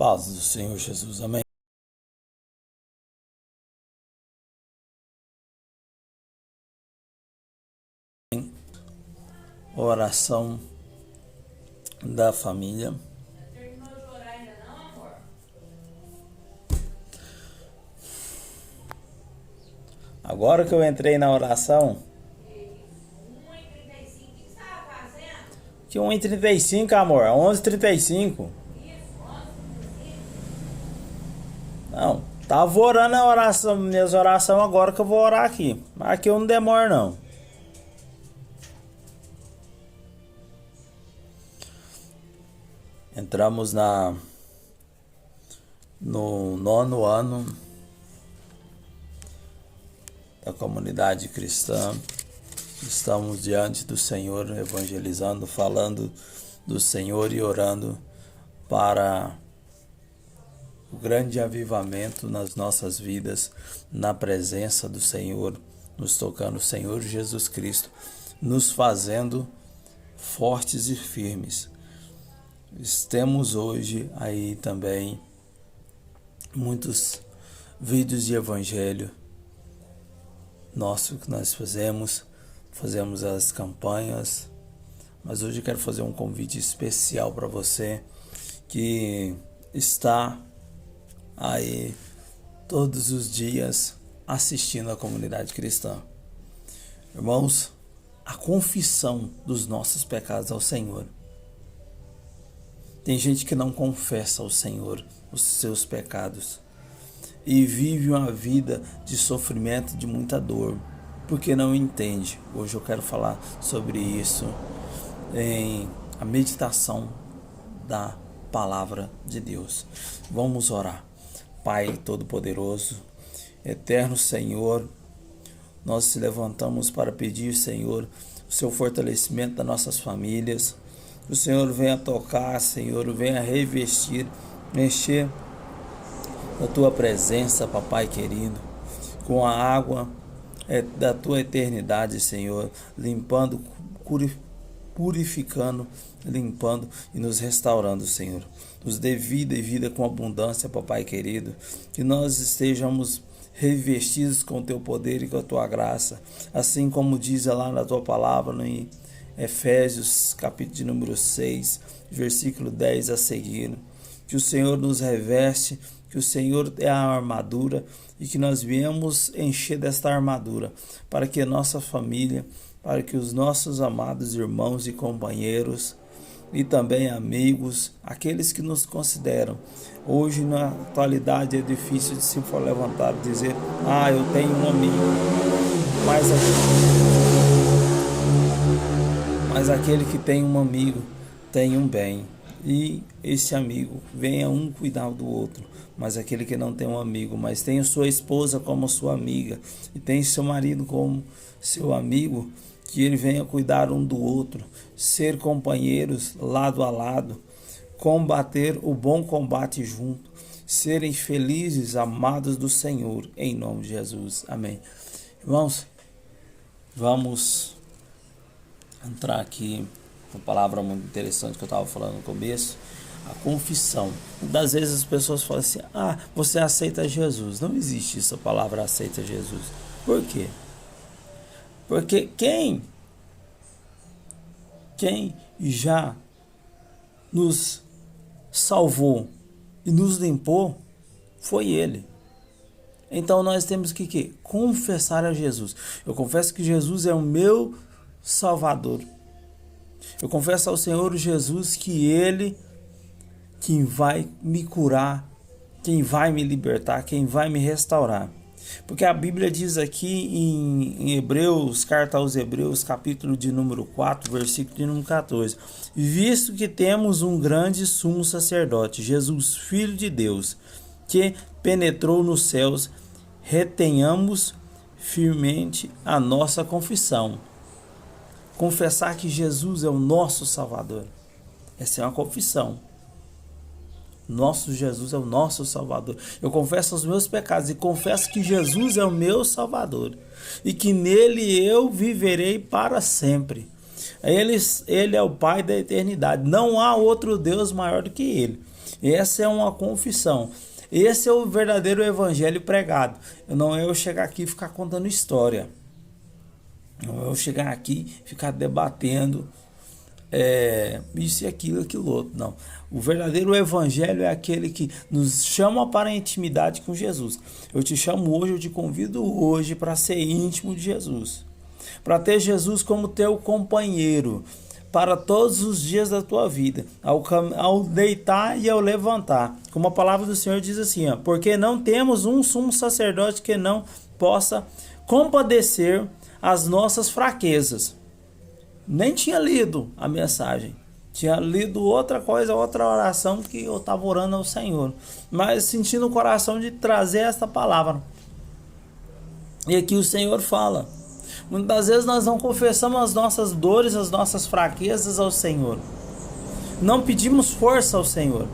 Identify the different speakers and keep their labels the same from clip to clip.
Speaker 1: Paz do Senhor Jesus, amém. Oração da família.
Speaker 2: Terminou de orar ainda não, amor?
Speaker 1: Agora que eu entrei na oração,
Speaker 2: 1h35, o que você estava fazendo?
Speaker 1: que 1h35, amor, 11h35.
Speaker 2: Isso, 11h35.
Speaker 1: Não, tava orando a oração, minhas orações agora que eu vou orar aqui. Mas aqui eu não demoro não. Entramos no 9º ano da comunidade cristã. Estamos diante do Senhor, evangelizando, falando do Senhor e orando para o grande avivamento nas nossas vidas, na presença do Senhor, nos tocando o Senhor Jesus Cristo, nos fazendo fortes e firmes. Temos hoje aí também muitos vídeos de evangelho nosso que nós fazemos as campanhas, mas hoje eu quero fazer um convite especial para você que está aí todos os dias assistindo a comunidade cristã. Irmãos, a confissão dos nossos pecados ao Senhor. Tem gente que não confessa ao Senhor os seus pecados e vive uma vida de sofrimento, de muita dor, porque não entende. Hoje eu quero falar sobre isso em a meditação da palavra de Deus. Vamos orar. Pai Todo-Poderoso, Eterno Senhor, nós se levantamos para pedir, Senhor, o seu fortalecimento das nossas famílias. O Senhor venha tocar, Senhor, venha revestir, encher da tua presença, papai querido, com a água da tua eternidade, Senhor, limpando, purificando, limpando e nos restaurando, Senhor. Nos dê vida e vida com abundância, papai querido, que nós estejamos revestidos com o teu poder e com a tua graça, assim como diz lá na tua palavra, em Efésios, capítulo de número 6, versículo 10 a seguir. Que o Senhor nos reveste, que o Senhor é a armadura e que nós viemos encher desta armadura para que a nossa família, para que os nossos amados irmãos e companheiros e também amigos, aqueles que nos consideram. Hoje, na atualidade, é difícil de se for levantar e dizer: ah, eu tenho um amigo, mas aquele que tem um amigo tem um bem, e esse amigo venha um cuidar do outro. Mas aquele que não tem um amigo, mas tem a sua esposa como sua amiga e tem seu marido como seu amigo, que ele venha cuidar um do outro, ser companheiros lado a lado, combater o bom combate junto, serem felizes, amados do Senhor, em nome de Jesus. Amém. Irmãos, vamos entrar aqui uma palavra muito interessante que eu estava falando no começo, a confissão. Das vezes as pessoas falam assim: ah, você aceita Jesus. Não existe essa palavra aceita Jesus. Por quê? Porque quem já nos salvou e nos limpou foi Ele. Então nós temos que confessar a Jesus. Eu confesso que Jesus é o meu Salvador. Eu confesso ao Senhor Jesus que Ele quem vai me curar, quem vai me libertar, quem vai me restaurar. Porque a Bíblia diz aqui em Hebreus, carta aos Hebreus, capítulo de número 4, versículo de número 14. Visto que temos um grande sumo sacerdote, Jesus, Filho de Deus, que penetrou nos céus, retenhamos firmemente a nossa confissão. Confessar que Jesus é o nosso Salvador. Essa é uma confissão. Nosso Jesus é o nosso Salvador. Eu confesso os meus pecados e confesso que Jesus é o meu Salvador e que nele eu viverei para sempre. Ele é o Pai da eternidade. Não há outro Deus maior do que Ele. Essa é uma confissão. Esse é o verdadeiro evangelho pregado. Não é eu chegar aqui e ficar contando história. Não é eu chegar aqui e ficar debatendo isso e aquilo outro. Não. O verdadeiro evangelho é aquele que nos chama para a intimidade com Jesus. Eu te chamo hoje, eu te convido hoje para ser íntimo de Jesus. Para ter Jesus como teu companheiro para todos os dias da tua vida, ao deitar e ao levantar. Como a palavra do Senhor diz assim, ó, porque não temos um sumo sacerdote que não possa compadecer as nossas fraquezas. Nem tinha lido a mensagem. Tinha lido outra coisa, outra oração que eu estava orando ao Senhor. Mas sentindo o coração de trazer esta palavra. E aqui o Senhor fala. Muitas vezes nós não confessamos as nossas dores, as nossas fraquezas ao Senhor. Não pedimos força ao Senhor.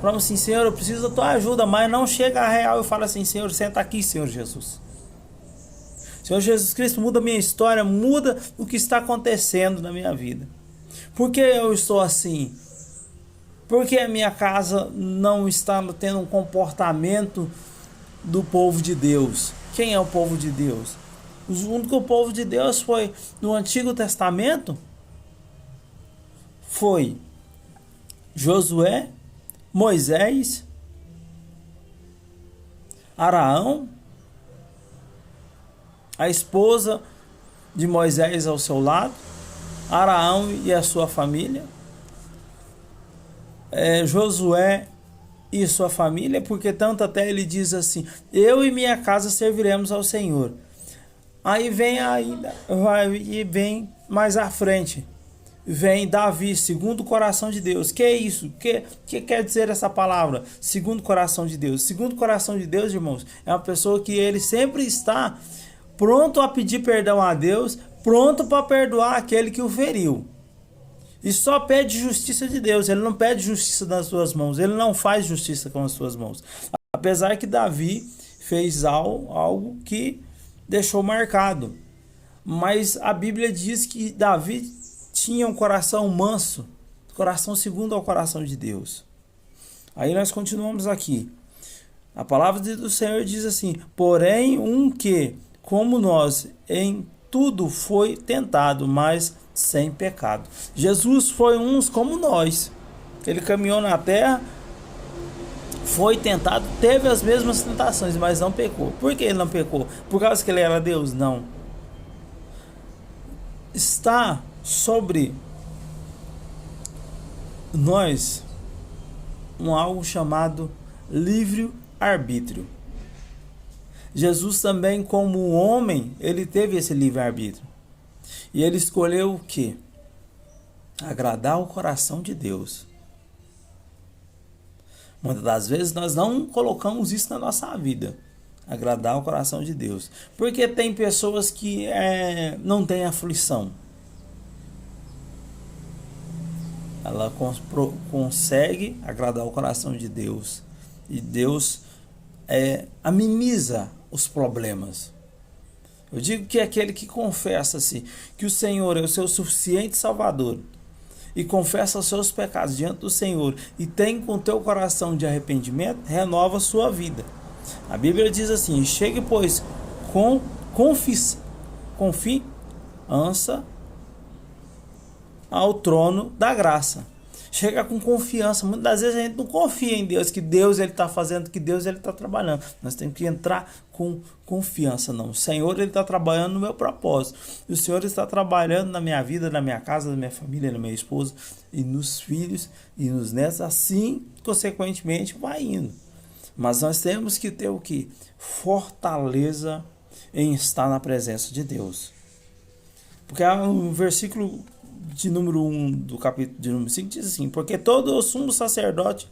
Speaker 1: Falamos assim, Senhor, eu preciso da tua ajuda, mas não chega a real e fala assim, Senhor, senta aqui, Senhor Jesus. Senhor Jesus Cristo, muda a minha história, muda o que está acontecendo na minha vida. Por que eu estou assim? Por que a minha casa não está tendo um comportamento do povo de Deus? Quem é o povo de Deus? O único povo de Deus foi no Antigo Testamento, foi Josué, Moisés, Araão, a esposa de Moisés ao seu lado, Araão e a sua família, Josué e sua família, porque tanto até ele diz assim, eu e minha casa serviremos ao Senhor. Aí vem vem mais à frente, vem Davi, segundo o coração de Deus. Que é isso? Que quer dizer essa palavra? Segundo o coração de Deus. Segundo o coração de Deus, irmãos, é uma pessoa que ele sempre está pronto a pedir perdão a Deus, pronto para perdoar aquele que o feriu. E só pede justiça de Deus. Ele não pede justiça nas suas mãos. Ele não faz justiça com as suas mãos. Apesar que Davi fez algo que deixou marcado. Mas a Bíblia diz que Davi tinha um coração manso, coração segundo ao coração de Deus. Aí nós continuamos aqui. A palavra do Senhor diz assim, porém um que, como nós, em tudo foi tentado, mas sem pecado. Jesus foi uns como nós. Ele caminhou na terra, foi tentado, teve as mesmas tentações, mas não pecou. Por que ele não pecou? Por causa que ele era Deus? Não. Está sobre nós algo chamado livre-arbítrio. Jesus também, como homem, ele teve esse livre-arbítrio. E ele escolheu o quê? Agradar o coração de Deus. Muitas das vezes nós não colocamos isso na nossa vida. Agradar o coração de Deus. Porque tem pessoas que não têm aflição. Ela consegue agradar o coração de Deus. E Deus ameniza os problemas. Eu digo que é aquele que confessa-se que o Senhor é o seu suficiente Salvador e confessa os seus pecados diante do Senhor e tem com teu coração de arrependimento, renova a sua vida. A Bíblia diz assim, chegue pois com confiança ao trono da graça. Chega com confiança. Muitas das vezes a gente não confia em Deus, que Deus ele está fazendo, que Deus ele está trabalhando. Nós temos que entrar com confiança. Não, o Senhor ele está trabalhando no meu propósito. E o Senhor está trabalhando na minha vida, na minha casa, na minha família, na minha esposa, e nos filhos, e nos netos. Assim, consequentemente, vai indo. Mas nós temos que ter o que? Fortaleza em estar na presença de Deus. Porque o versículo de número 1 do capítulo de número 5 diz assim, porque todo o sumo sacerdote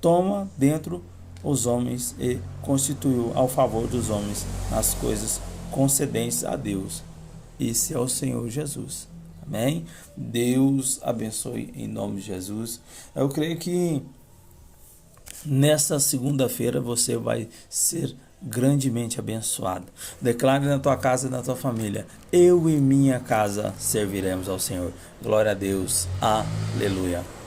Speaker 1: toma dentro os homens e constituiu ao favor dos homens nas coisas concedentes a Deus. Esse é o Senhor Jesus. Amém? Deus abençoe em nome de Jesus. Eu creio que nessa segunda-feira você vai ser grandemente abençoado. Declare na tua casa e na tua família: eu e minha casa serviremos ao Senhor. Glória a Deus. Aleluia.